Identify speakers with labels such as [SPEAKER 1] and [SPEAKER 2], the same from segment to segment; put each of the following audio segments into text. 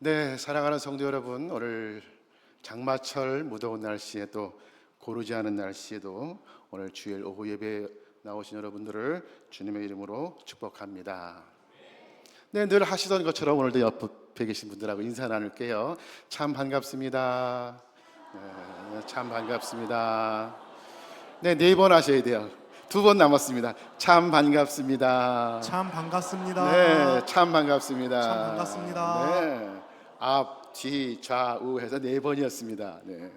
[SPEAKER 1] 네, 사랑하는 성도 여러분, 오늘 장마철 무더운 날씨에 또 고르지 않은 날씨에도 오늘 주일 오후 예배에 나오신 여러분들을 주님의 이름으로 축복합니다. 네, 늘 하시던 것처럼 오늘도 옆에 계신 분들하고 인사 나눌게요. 참 반갑습니다. 네, 참 반갑습니다. 네, 4번 하셔야 돼요. 2번 남았습니다. 참 반갑습니다.
[SPEAKER 2] 참 반갑습니다.
[SPEAKER 1] 네, 참 반갑습니다.
[SPEAKER 2] 참 반갑습니다.
[SPEAKER 1] 네, 앞, 뒤, 좌우 해서 4번이었습니다. 네.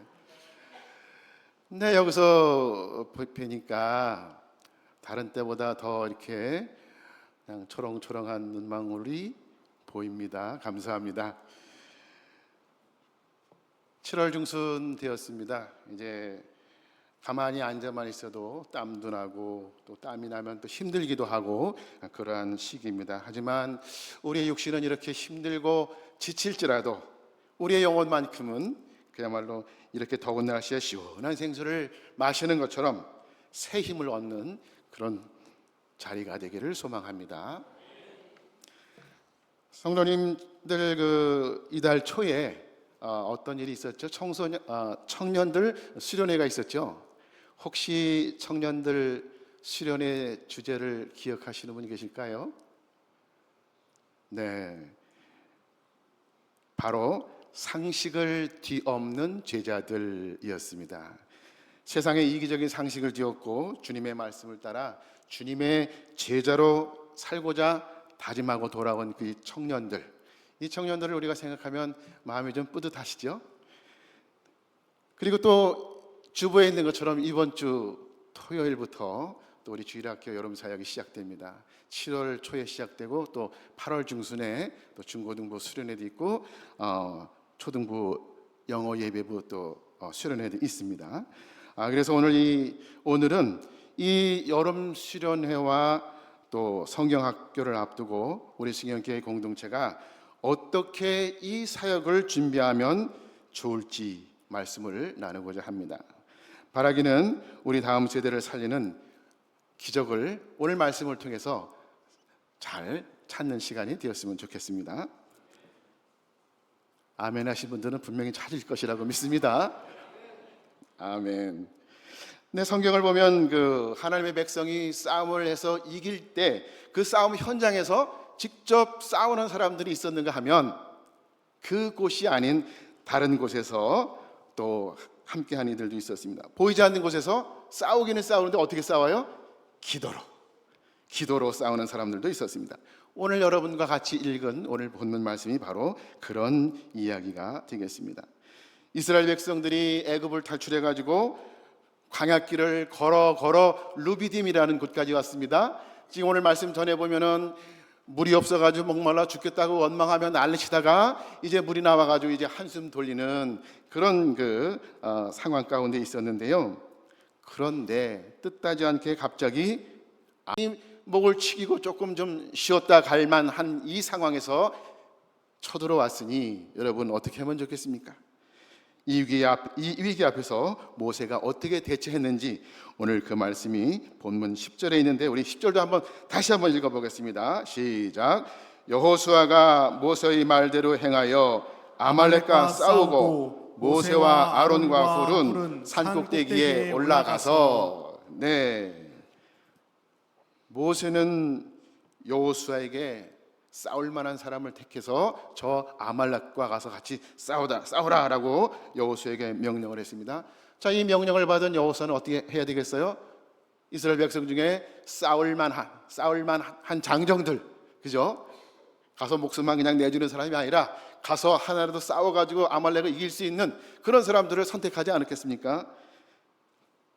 [SPEAKER 1] 네, 여기서 뵈니까 다른 때보다 더 이렇게 그냥 초롱초롱한 눈망울이 보입니다. 감사합니다. 7월 중순 되었습니다. 이제 가만히 앉아만 있어도 땀도 나고 또 땀이 나면 또 힘들기도 하고 그러한 시기입니다. 하지만 우리의 육신은 이렇게 힘들고 지칠지라도 우리의 영혼만큼은 그야말로 이렇게 더운 날씨에 시원한 생수를 마시는 것처럼 새 힘을 얻는 그런 자리가 되기를 소망합니다. 성도님들 이달 초에 어떤 일이 있었죠? 청년들 수련회가 있었죠. 혹시 청년들 수련회 주제를 기억하시는 분이 계실까요? 네, 바로 상식을 뒤엎는 제자들이었습니다. 세상에 이기적인 상식을 뒤엎고 주님의 말씀을 따라 주님의 제자로 살고자 다짐하고 돌아온 그 청년들, 이 청년들을 우리가 생각하면 마음이 좀 뿌듯하시죠? 그리고 또 주보에 있는 것처럼 이번 주 토요일부터 또 우리 주일학교 여름사역이 시작됩니다. 7월 초에 시작되고 또 8월 중순에 또 중고등부 수련회도 있고 초등부 영어 예배부 또 수련회도 있습니다. 그래서 오늘은 이 여름 수련회와 또 성경학교를 앞두고 우리 신경교회 공동체가 어떻게 이 사역을 준비하면 좋을지 말씀을 나누고자 합니다. 바라기는 우리 다음 세대를 살리는 기적을 오늘 말씀을 통해서 잘 찾는 시간이 되었으면 좋겠습니다. 아멘 하신 분들은 분명히 찾을 것이라고 믿습니다. 아멘. 네, 성경을 보면 하나님의 백성이 싸움을 해서 이길 때 그 싸움 현장에서 직접 싸우는 사람들이 있었는가 하면 그곳이 아닌 다른 곳에서 또 함께한 이들도 있었습니다. 보이지 않는 곳에서 싸우기는 싸우는데 어떻게 싸워요? 기도로 싸우는 사람들도 있었습니다. 오늘 여러분과 같이 읽은 오늘 본문 말씀이 바로 그런 이야기가 되겠습니다. 이스라엘 백성들이 애굽을 탈출해 가지고 광야길을 걸어 루비딤이라는 곳까지 왔습니다. 지금 오늘 말씀 전해 보면은 물이 없어가지고 목말라 죽겠다고 원망하며 난리치다가 이제 물이 나와가지고 이제 한숨 돌리는 그런 상황 가운데 있었는데요. 그런데 뜻하지 않게 갑자기 목을 치기고 조금 좀 쉬었다 갈 만한 이 상황에서 쳐들어왔으니 여러분 어떻게 하면 좋겠습니까? 이 위기 앞에서 모세가 어떻게 대처했는지 오늘 그 말씀이 본문 10절에 있는데 우리 10절도 다시 한번 읽어보겠습니다. 시작. 여호수아가 모세의 말대로 행하여 아말렉과 싸우고 모세와 아론과 훌은 산꼭대기에 올라가서 모세는 여호수아에게 싸울 만한 사람을 택해서 저 아말렉과 가서 같이 싸우라라고 여호수아에게 명령을 했습니다. 자, 이 명령을 받은 여호수아는 어떻게 해야 되겠어요? 이스라엘 백성 중에 싸울 만한 장정들, 그죠? 가서 목숨만 그냥 내주는 사람이 아니라 가서 하나라도 싸워가지고 아말렉을 이길 수 있는 그런 사람들을 선택하지 않았겠습니까?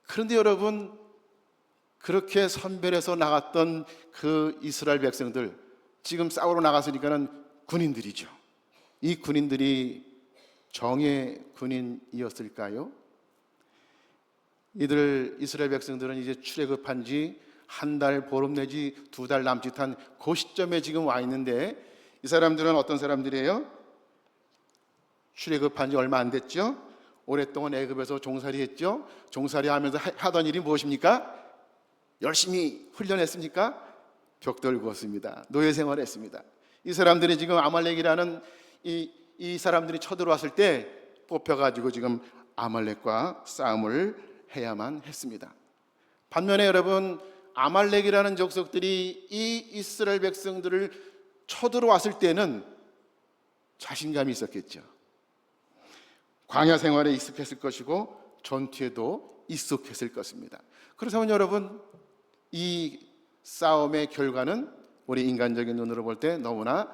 [SPEAKER 1] 그런데 여러분, 그렇게 선별해서 나갔던 그 이스라엘 백성들 지금 싸우러 나갔으니까는 군인들이죠. 이 군인들이 정의 군인이었을까요? 이스라엘 백성들은 이제 출애굽한 지 한 달, 보름 내지 2달 남짓한 그 시점에 지금 와 있는데 이 사람들은 어떤 사람들이에요? 출애굽한 지 얼마 안 됐죠? 오랫동안 애굽에서 종살이했죠? 종살이하면서 하던 일이 무엇입니까? 열심히 훈련했습니까? 벽돌 구웠습니다. 노예 생활했습니다. 이 사람들이 지금 아말렉이라는 이 이 사람들이 쳐들어왔을 때 뽑혀가지고 지금 아말렉과 싸움을 해야만 했습니다. 반면에 여러분, 아말렉이라는 족속들이 이 이스라엘 백성들을 쳐들어왔을 때는 자신감이 있었겠죠. 광야 생활에 익숙했을 것이고 전투에도 익숙했을 것입니다. 그렇다면 여러분, 이 싸움의 결과는 우리 인간적인 눈으로 볼 때 너무나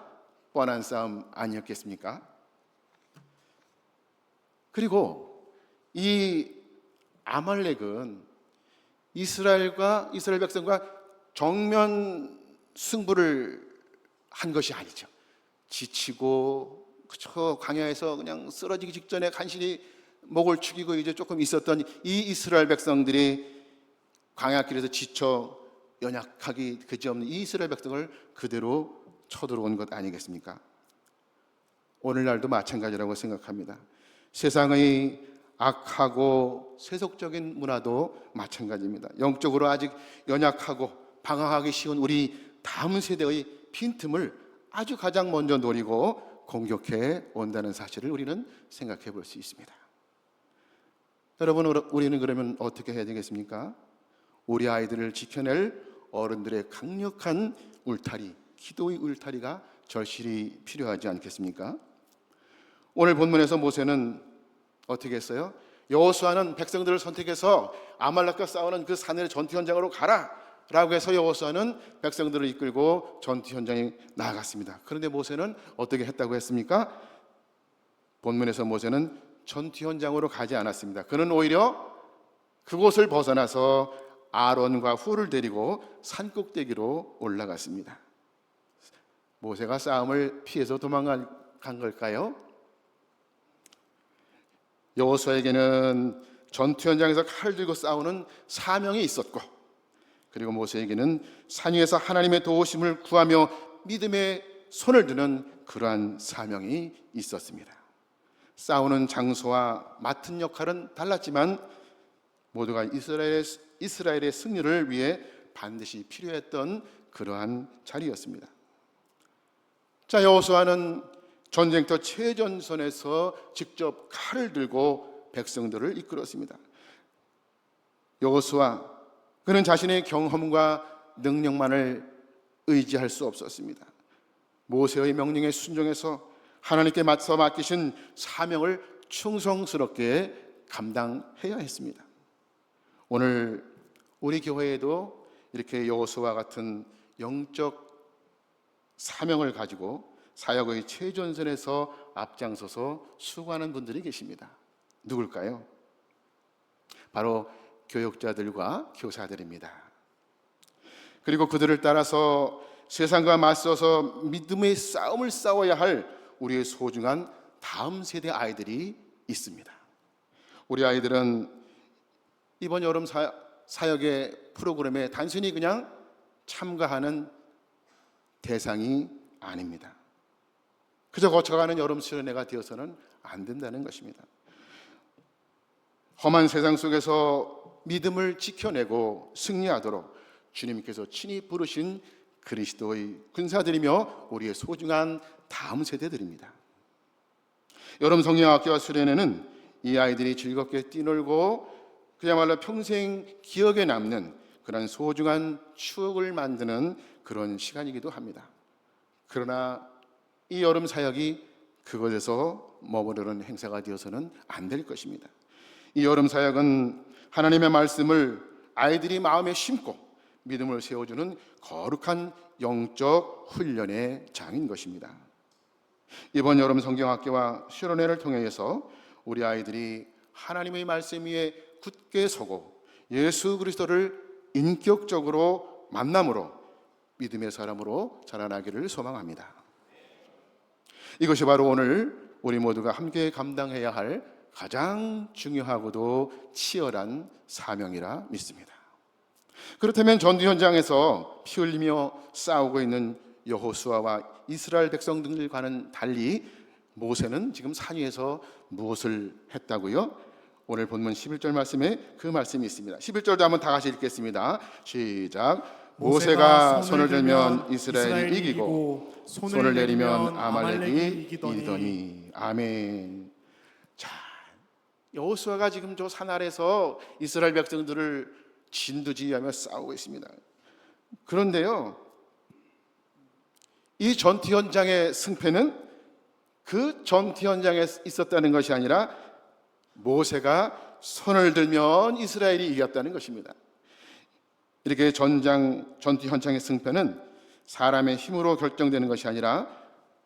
[SPEAKER 1] 뻔한 싸움 아니었겠습니까? 그리고 이 아말렉은 이스라엘 백성과 정면 승부를 한 것이 아니죠. 지치고 그저 광야에서 그냥 쓰러지기 직전에 간신히 목을 축이고 이제 조금 있었던 이 이스라엘 백성들이 광야길에서 지쳐 연약하기 그지없는 이 이스라엘 백성을 그대로 쳐들어온 것 아니겠습니까? 오늘날도 마찬가지라고 생각합니다. 세상의 악하고 세속적인 문화도 마찬가지입니다. 영적으로 아직 연약하고 방황하기 쉬운 우리 다음 세대의 빈틈을 아주 가장 먼저 노리고 공격해 온다는 사실을 우리는 생각해 볼 수 있습니다. 여러분, 우리는 그러면 어떻게 해야 되겠습니까? 우리 아이들을 지켜낼 어른들의 강력한 울타리, 기도의 울타리가 절실히 필요하지 않겠습니까? 오늘 본문에서 모세는 어떻게 했어요? 여호수아는 백성들을 선택해서 아말렉과 싸우는 그 산의 전투 현장으로 가라 라고 해서 여호수아는 백성들을 이끌고 전투 현장에 나아갔습니다. 그런데 모세는 어떻게 했다고 했습니까? 본문에서 모세는 전투 현장으로 가지 않았습니다. 그는 오히려 그곳을 벗어나서 아론과 훌을 데리고 산꼭대기로 올라갔습니다. 모세가 싸움을 피해서 도망간 걸까요? 여호수아에게는 전투 현장에서 칼을 들고 싸우는 사명이 있었고, 그리고 모세에게는 산 위에서 하나님의 도우심을 구하며 믿음의 손을 드는 그러한 사명이 있었습니다. 싸우는 장소와 맡은 역할은 달랐지만 모두가 이스라엘의 승리를 위해 반드시 필요했던 그러한 자리였습니다. 자, 여호수아는 전쟁터 최전선에서 직접 칼을 들고 백성들을 이끌었습니다. 여호수아, 그는 자신의 경험과 능력만을 의지할 수 없었습니다. 모세의 명령에 순종해서 하나님께 맞서 맡기신 사명을 충성스럽게 감당해야 했습니다. 오늘 우리 교회에도 이렇게 여호수아와 같은 영적 사명을 가지고 사역의 최전선에서 앞장서서 수고하는 분들이 계십니다. 누굴까요? 바로 교육자들과 교사들입니다. 그리고 그들을 따라서 세상과 맞서서 믿음의 싸움을 싸워야 할 우리의 소중한 다음 세대 아이들이 있습니다. 우리 아이들은 이번 여름 사역의 프로그램에 단순히 그냥 참가하는 대상이 아닙니다. 그저 거쳐가는 여름 수련회가 되어서는 안 된다는 것입니다. 험한 세상 속에서 믿음을 지켜내고 승리하도록 주님께서 친히 부르신 그리스도의 군사들이며 우리의 소중한 다음 세대들입니다. 여름 성령학교와 수련회는 이 아이들이 즐겁게 뛰놀고 그야말로 평생 기억에 남는 그런 소중한 추억을 만드는 그런 시간이기도 합니다. 그러나 이 여름 사역이 그곳에서 머무르는 행사가 되어서는 안 될 것입니다. 이 여름 사역은 하나님의 말씀을 아이들이 마음에 심고 믿음을 세워주는 거룩한 영적 훈련의 장인 것입니다. 이번 여름 성경학교와 수련회를 통해서 우리 아이들이 하나님의 말씀 위에 굳게 서고 예수 그리스도를 인격적으로 만남으로 믿음의 사람으로 자라나기를 소망합니다. 이것이 바로 오늘 우리 모두가 함께 감당해야 할 가장 중요하고도 치열한 사명이라 믿습니다. 그렇다면 전투 현장에서 피 흘리며 싸우고 있는 여호수아와 이스라엘 백성들과는 달리 모세는 지금 산 위에서 무엇을 했다고요? 오늘 본문 11절 말씀에 그 말씀이 있습니다. 11절도 한번 다 같이 읽겠습니다. 시작. 모세가 손을 들면 이스라엘이 이기고 손을 내리면 아말렉이 이기더니. 아멘. 자, 여호수아가 지금 저 산 아래서 이스라엘 백성들을 진두지휘하며 싸우고 있습니다. 그런데요, 이 전투 현장의 승패는 그 전투 현장에 있었다는 것이 아니라 모세가 손을 들면 이스라엘이 이겼다는 것입니다. 이렇게 전투 현장의 승패는 사람의 힘으로 결정되는 것이 아니라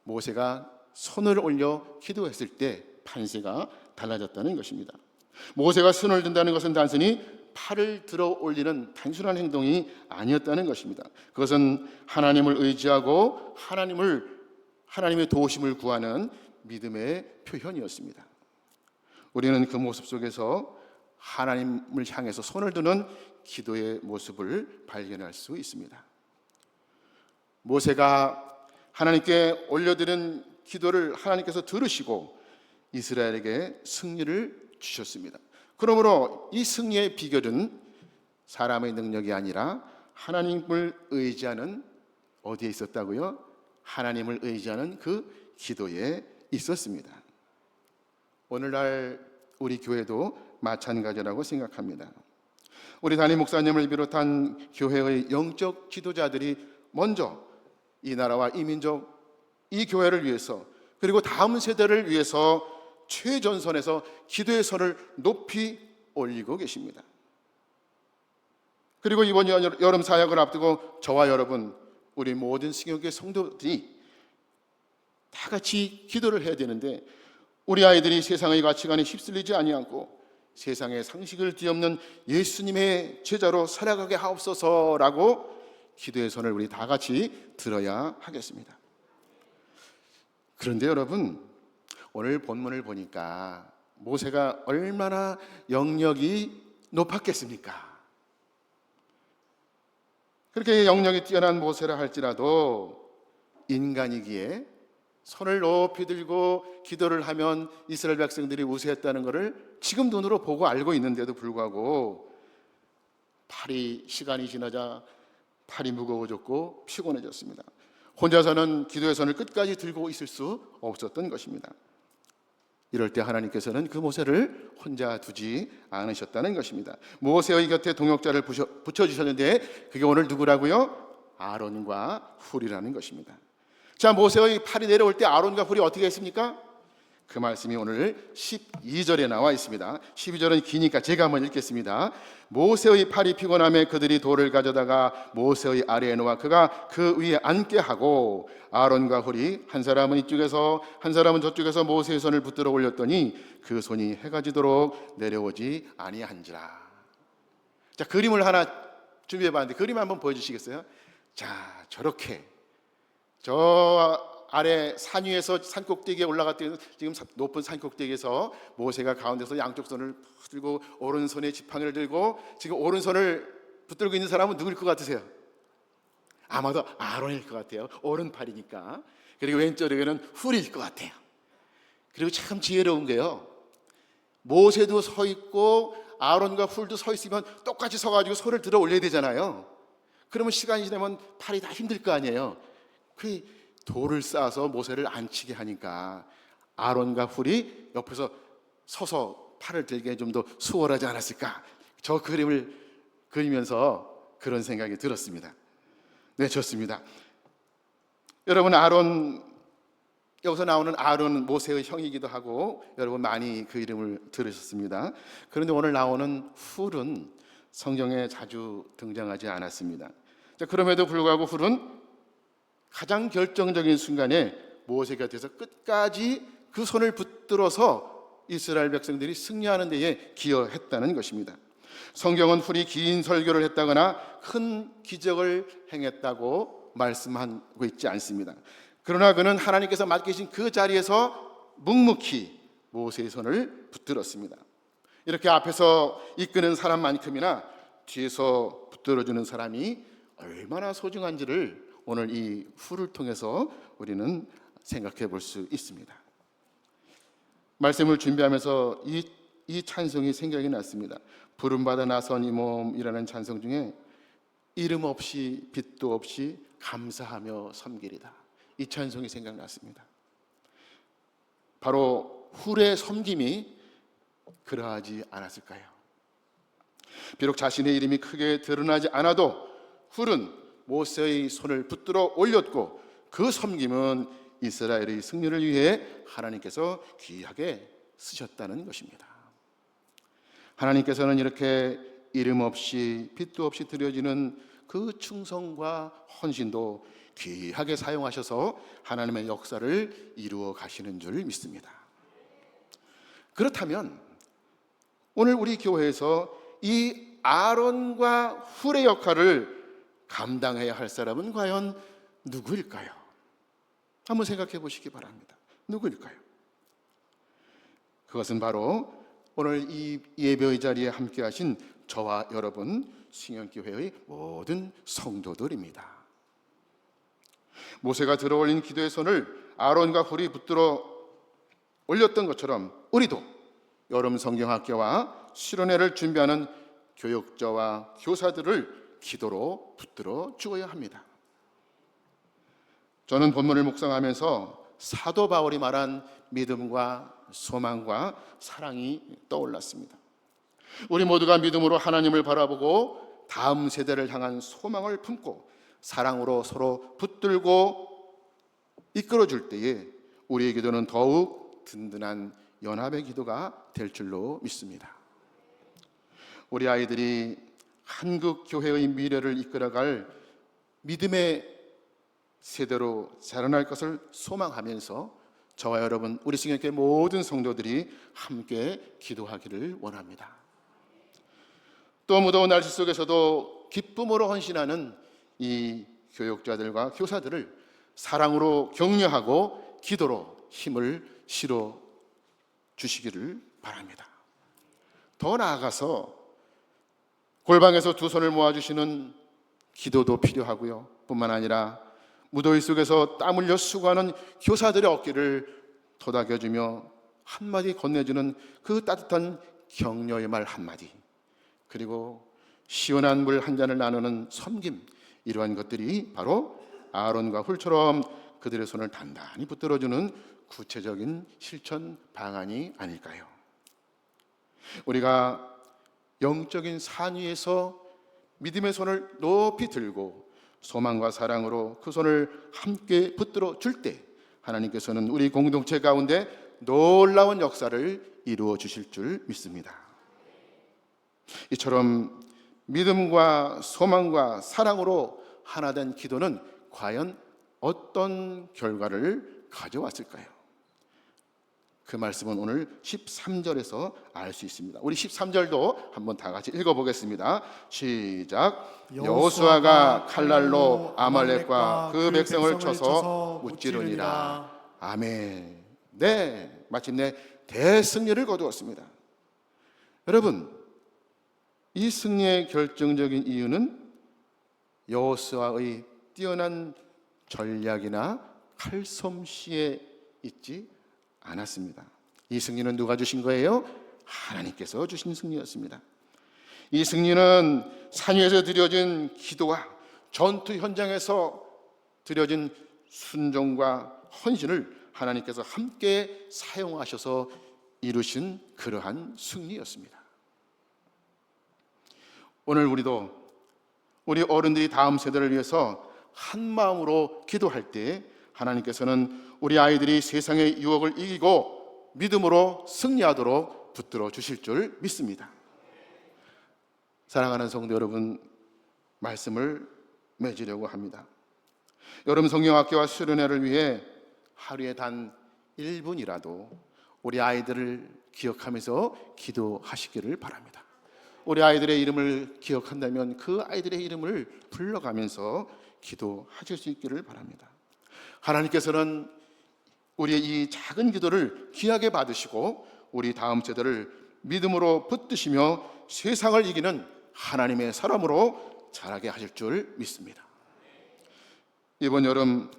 [SPEAKER 1] 모세가 손을 올려 기도했을 때 판세가 달라졌다는 것입니다. 모세가 손을 든다는 것은 단순히 팔을 들어 올리는 단순한 행동이 아니었다는 것입니다. 그것은 하나님을 의지하고 하나님의 도우심을 구하는 믿음의 표현이었습니다. 우리는 그 모습 속에서 하나님을 향해서 손을 드는 기도의 모습을 발견할 수 있습니다. 모세가 하나님께 올려드린 기도를 하나님께서 들으시고 이스라엘에게 승리를 주셨습니다. 그러므로 이 승리의 비결은 사람의 능력이 아니라 하나님을 의지하는, 어디에 있었다고요? 하나님을 의지하는 그 기도에 있었습니다. 오늘날 우리 교회도 마찬가지라고 생각합니다. 우리 담임 목사님을 비롯한 교회의 영적 지도자들이 먼저 이 나라와 이 민족, 이 교회를 위해서, 그리고 다음 세대를 위해서 최전선에서 기도의 선을 높이 올리고 계십니다. 그리고 이번 여름 사역을 앞두고 저와 여러분, 우리 모든 신교계 성도들이 다 같이 기도를 해야 되는데, 우리 아이들이 세상의 가치관에 휩쓸리지 아니하고 세상의 상식을 뒤엎는 예수님의 제자로 살아가게 하옵소서라고 기도의 손을 우리 다 같이 들어야 하겠습니다. 그런데 여러분, 오늘 본문을 보니까 모세가 얼마나 영역이 높았겠습니까? 그렇게 영역이 뛰어난 모세라 할지라도 인간이기에 손을 높이 들고 기도를 하면 이스라엘 백성들이 우세했다는 것을 지금 눈으로 보고 알고 있는데도 불구하고 시간이 지나자 팔이 무거워졌고 피곤해졌습니다. 혼자서는 기도의 손을 끝까지 들고 있을 수 없었던 것입니다. 이럴 때 하나님께서는 그 모세를 혼자 두지 않으셨다는 것입니다. 모세의 곁에 동역자를 붙여주셨는데 그게 오늘 누구라고요? 아론과 훌이라는 것입니다. 자, 모세의 팔이 내려올 때 아론과 훌이 어떻게 했습니까? 그 말씀이 오늘 12절에 나와 있습니다. 12절은 기니까 제가 한번 읽겠습니다. 모세의 팔이 피곤함에 그들이 돌을 가져다가 모세의 아래에 놓아 그가 그 위에 앉게 하고 아론과 훌이 한 사람은 이쪽에서 한 사람은 저쪽에서 모세의 손을 붙들어 올렸더니 그 손이 해가 지도록 내려오지 아니한지라. 자, 그림을 하나 준비해 봤는데 그림 한번 보여주시겠어요? 자, 저렇게 저 아래 산 위에서 산 꼭대기에 올라갔더니 지금 높은 산 꼭대기에서 모세가 가운데서 양쪽 손을 들고 오른손에 지팡이를 들고 지금 오른손을 붙들고 있는 사람은 누구일 것 같으세요? 아마도 아론일 것 같아요. 오른팔이니까. 그리고 왼쪽에는 훌일 것 같아요. 그리고 참 지혜로운 게요, 모세도 서 있고 아론과 훌도 서 있으면 똑같이 서가지고 손을 들어 올려야 되잖아요. 그러면 시간이 지나면 팔이 다 힘들 거 아니에요. 그 돌을 쌓아서 모세를 앉히게 하니까 아론과 훌이 옆에서 서서 팔을 들게 좀 더 수월하지 않았을까? 저 그림을 그리면서 그런 생각이 들었습니다. 네, 좋습니다. 여러분, 여기서 나오는 아론 모세의 형이기도 하고 여러분 많이 그 이름을 들으셨습니다. 그런데 오늘 나오는 훌은 성경에 자주 등장하지 않았습니다. 자, 그럼에도 불구하고 훌은 가장 결정적인 순간에 모세 곁에서 끝까지 그 손을 붙들어서 이스라엘 백성들이 승리하는 데에 기여했다는 것입니다. 성경은 훌이 긴 설교를 했다거나 큰 기적을 행했다고 말씀하고 있지 않습니다. 그러나 그는 하나님께서 맡기신 그 자리에서 묵묵히 모세의 손을 붙들었습니다. 이렇게 앞에서 이끄는 사람만큼이나 뒤에서 붙들어주는 사람이 얼마나 소중한지를 오늘 이 훌을 통해서 우리는 생각해 볼 수 있습니다. 말씀을 준비하면서 이 찬송이 생각이 났습니다. 부름받아 나선 이 몸이라는 찬송 중에 이름 없이 빛도 없이 감사하며 섬기리다. 이 찬송이 생각났습니다. 바로 훌의 섬김이 그러하지 않았을까요? 비록 자신의 이름이 크게 드러나지 않아도 훌은 모세의 손을 붙들어 올렸고 그 섬김은 이스라엘의 승리를 위해 하나님께서 귀하게 쓰셨다는 것입니다. 하나님께서는 이렇게 이름 없이 빛도 없이 드려지는 그 충성과 헌신도 귀하게 사용하셔서 하나님의 역사를 이루어 가시는 줄 믿습니다. 그렇다면 오늘 우리 교회에서 이 아론과 훌의 역할을 감당해야 할 사람은 과연 누구일까요? 한번 생각해 보시기 바랍니다. 누구일까요? 그것은 바로 오늘 이 예배의 자리에 함께 하신 저와 여러분 승연교회의 모든 성도들입니다. 모세가 들어올린 기도의 손을 아론과 훌이 붙들어 올렸던 것처럼 우리도 여름 성경학교와 수련회를 준비하는 교육자와 교사들을 기도로 붙들어 주어야 합니다. 저는 본문을 묵상하면서 사도 바울이 말한 믿음과 소망과 사랑이 떠올랐습니다. 우리 모두가 믿음으로 하나님을 바라보고 다음 세대를 향한 소망을 품고 사랑으로 서로 붙들고 이끌어줄 때에 우리의 기도는 더욱 든든한 연합의 기도가 될 줄로 믿습니다. 우리 아이들이 한국 교회의 미래를 이끌어갈 믿음의 세대로 자라날 것을 소망하면서 저와 여러분 우리 승연교회 모든 성도들이 함께 기도하기를 원합니다. 또 무더운 날씨 속에서도 기쁨으로 헌신하는 이 교육자들과 교사들을 사랑으로 격려하고 기도로 힘을 실어 주시기를 바랍니다. 더 나아가서 골방에서 두 손을 모아주시는 기도도 필요하고요. 뿐만 아니라 무더위 속에서 땀 흘려 수고하는 교사들의 어깨를 토닥여주며 한마디 건네주는 그 따뜻한 격려의 말 한마디, 그리고 시원한 물 한 잔을 나누는 섬김, 이러한 것들이 바로 아론과 훌처럼 그들의 손을 단단히 붙들어주는 구체적인 실천 방안이 아닐까요? 우리가 영적인 산 위에서 믿음의 손을 높이 들고 소망과 사랑으로 그 손을 함께 붙들어 줄 때 하나님께서는 우리 공동체 가운데 놀라운 역사를 이루어 주실 줄 믿습니다. 이처럼 믿음과 소망과 사랑으로 하나 된 기도는 과연 어떤 결과를 가져왔을까요? 그 말씀은 오늘 13절에서 알 수 있습니다. 우리 13절도 한번 다 같이 읽어보겠습니다. 시작. 여호수아가 칼날로 아말렉과 그 백성을 쳐서 무찌르니라. 아멘. 네, 마침내 대승리를 거두었습니다. 여러분, 이 승리의 결정적인 이유는 여호수아의 뛰어난 전략이나 칼솜씨에 있지 않았습니다. 이 승리는 누가 주신 거예요? 하나님께서 주신 승리였습니다. 이 승리는 산 위에서 드려진 기도와 전투 현장에서 드려진 순종과 헌신을 하나님께서 함께 사용하셔서 이루신 그러한 승리였습니다. 오늘 우리도 우리 어른들이 다음 세대를 위해서 한 마음으로 기도할 때 하나님께서는 우리 아이들이 세상의 유혹을 이기고 믿음으로 승리하도록 붙들어 주실 줄 믿습니다. 사랑하는 성도 여러분, 말씀을 맺으려고 합니다. 여름 성경학교와 수련회를 위해 하루에 단 1분이라도 우리 아이들을 기억하면서 기도하시기를 바랍니다. 우리 아이들의 이름을 기억한다면 그 아이들의 이름을 불러가면서 기도하실 수 있기를 바랍니다. 하나님께서는 우리의 이 작은 기도를 귀하게 받으시고 우리 다음 세대를 믿음으로 붙드시며 세상을 이기는 하나님의 사람으로 자라게 하실 줄 믿습니다. 이번 여름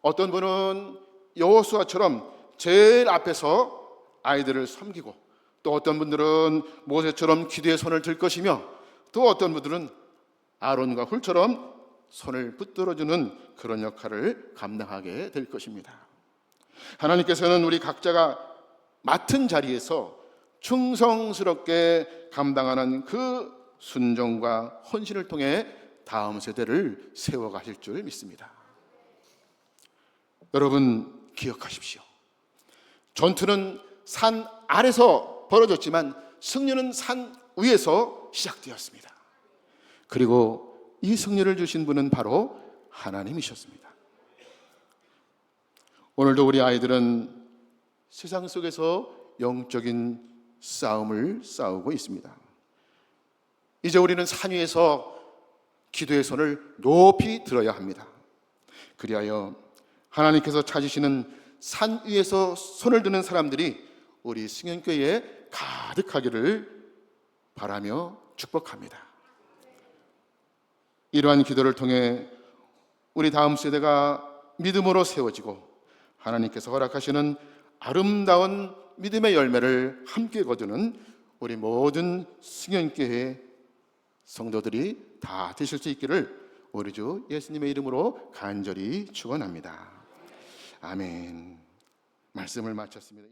[SPEAKER 1] 어떤 분은 여호수아처럼 제일 앞에서 아이들을 섬기고, 또 어떤 분들은 모세처럼 기도의 손을 들 것이며, 또 어떤 분들은 아론과 훌처럼 손을 붙들어주는 그런 역할을 감당하게 될 것입니다. 하나님께서는 우리 각자가 맡은 자리에서 충성스럽게 감당하는 그 순종과 헌신을 통해 다음 세대를 세워가실 줄 믿습니다. 여러분 기억하십시오. 전투는 산 아래서 벌어졌지만 승리는 산 위에서 시작되었습니다. 그리고 이 승리를 주신 분은 바로 하나님이셨습니다. 오늘도 우리 아이들은 세상 속에서 영적인 싸움을 싸우고 있습니다. 이제 우리는 산 위에서 기도의 손을 높이 들어야 합니다. 그리하여 하나님께서 찾으시는 산 위에서 손을 드는 사람들이 우리 승연교회에 가득하기를 바라며 축복합니다. 이러한 기도를 통해 우리 다음 세대가 믿음으로 세워지고 하나님께서 허락하시는 아름다운 믿음의 열매를 함께 거두는 우리 모든 승연교회 성도들이 다 되실 수 있기를 우리 주 예수님의 이름으로 간절히 축원합니다. 아멘. 말씀을 마쳤습니다.